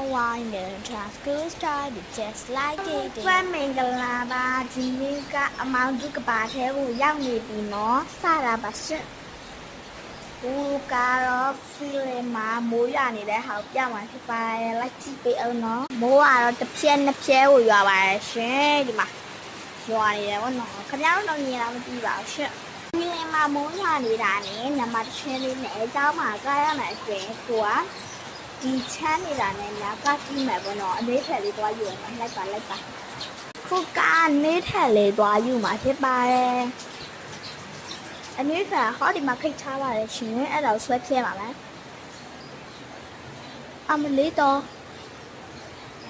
rewind and school started just like it did. ဖမ်းမင်္ဂလာပါဒီနေ့ကအမောင်စုကဘာထဲကိုရောက်နေပြီနော်စတာပါရှင့်ဘူးကတော့ဖီလင်မှာမိုးရွာနေတဲ့ဟာကိုပြမှာဖြစ်ပါတယ်လိုက်ကြည့်ပေးအောင်နော်မိုးကတော့တစ်ပြက်နှစ်ပြဲကိုရွာပါတယ်ရှင်ဒီမှာရွာနေတယ်ဗောနော်ခင်ဗျားတို့တော့မြင်လားမသိပါဘူးရှင့်ဖီလင်မှာမိုးရွာနေတာနဲ့နံပါတ်ချင်းလေးနဲ့အเจ้าမှာကားရမယ်အတွင်းကိုကဒီချမ်းနေတာနဲ့ညာကကြည့်မယ်ဗောနော်အလေးထက်လေးသွားယူရမယ်လိုက်ပါခုကနေထက်လေးသွားယူမှာဖြစ်ပါတယ်အနည်းကဟောဒီမှာခိတ်ထားပါတယ်ရှင်အဲ့ဒါကိုဆွဲပြဲပါမယ်အမလေးတော့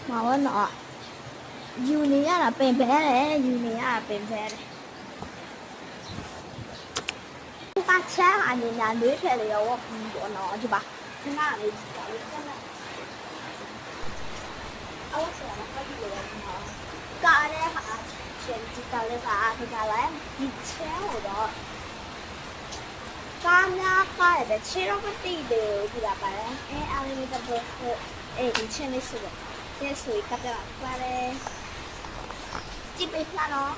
မဝနော်ယူနေရတာပင်ပဲလေယူနေရတာပင်ပဲလေခုကချမ်းအနေနဲ့လေးထက်လေးရောပြီးတော့နော်ဒီပါခဏလေးကြည့်ပါဦးခဏအော်ဆက်လာခါကြည့်လို့ရနော်ကားနဲ့ဟာရှင်ကြည့်ကြလေပါဒီကလည်းဒီချမ်းကိုတော့ကားများကားရတဲ့ခြေတော့မတိတယ်ဒီလာပါလေအားလေးတော့ဒီချင်းလေးဆိုတော့ဒီဆိုကပ်တော့ပါတယ်ကြည့်ပေးလားနော်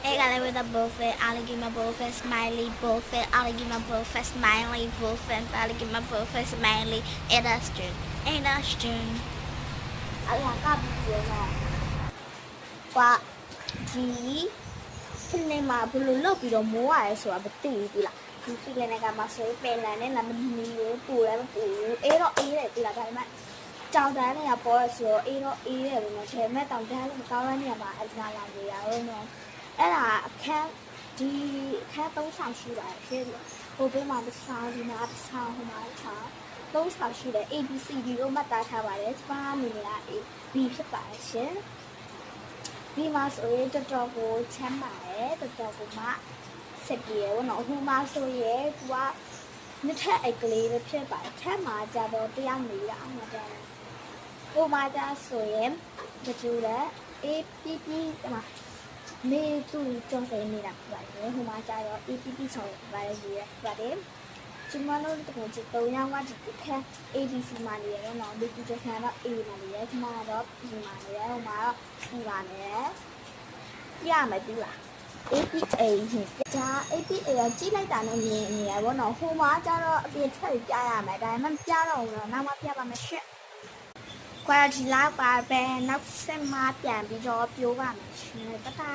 Egg with a buffet, alligator buffet, smiley buffet, alligator buffet, smiley buffet, alligator buffet, smiley, Edaston. Allah ka video na. Kwa di cinema ဘယ်လိုလုပ်ပြီးတော့မိုးရတယ်ဆိုတာမသိဘူးဒီလားဒီဖီလန်ကမှဆိုပင်လန်နဲ့လာမနီလို့ပူလည်းမပူဘူးအေးတော့အေးတယ်ဒီလားဒါပေမဲ့ကြောင်တန်းတွေကပေါ်ရဆိုတော့အေးတော့အေးတယ်ဘယ်လိုလဲမဲ့တောင်တန်းလည်းမကောင်းတဲ့နေရာမှာအနာလာနေရအောင်နော်အဲ့ဒါအခန်းဒီအခန်း3ဆောင်ရှိပါတယ်ဖြစ်လို့ဟိုဘက်မှာတစ်ဆောင်ဒီမှာတစ်ဆောင်ဟိုမှာတစ်ဆောင်3ဆောင်ရှိတယ် ABCD လို့မှတ်သားထားပါတယ်စပါးနေရာ B ဖြစ်ပါတယ်ရှင်ဒီမှာဆိုရင်တော်တော်ကိုချမ်းပါတယ်တော်တော်ကိုမှဆက်ပြေရဘောနော်ဟိုမှာဆိုရင်သူကနှစ်ထပ်အိတ်ကလေးပဲဖြစ်ပါတယ်ထပ်မှာကြတော့တရားနေတာအမှန်တည်းဟိုမှာကြဆိုရင်ကြည့်လဲအေးပီပီဒီမှာနေသူကြောစဲနေတာပါတယ်ဟိုမှာကြတော့ APP ဆောင်ပါတယ်ရေးရပါတယ်ကျမတို့တို့က3ယောက်ကဒီခက် ABC မှာနေရတော့ဒီကျခါတော့ A မှာနေရကျမတော့ B မှာနေရဟိုမှာတော့ C မှာနေရမယ်ပြီလား APA ဒါ APA ကကြည့်လိုက်တာနဲ့မြင်နေရဘောနော်ဟိုမှာကြတော့အပြင်ထွက်ပြရမယ်ဒါပေမဲ့ပြတော့ဘူးနောက်မှပြပါမယ်ရှင့်quality လောက်ပါပဲနောက်ဆက်မှပြန်ပြီးတော့ပြောပါမယ်ရှင်တတာ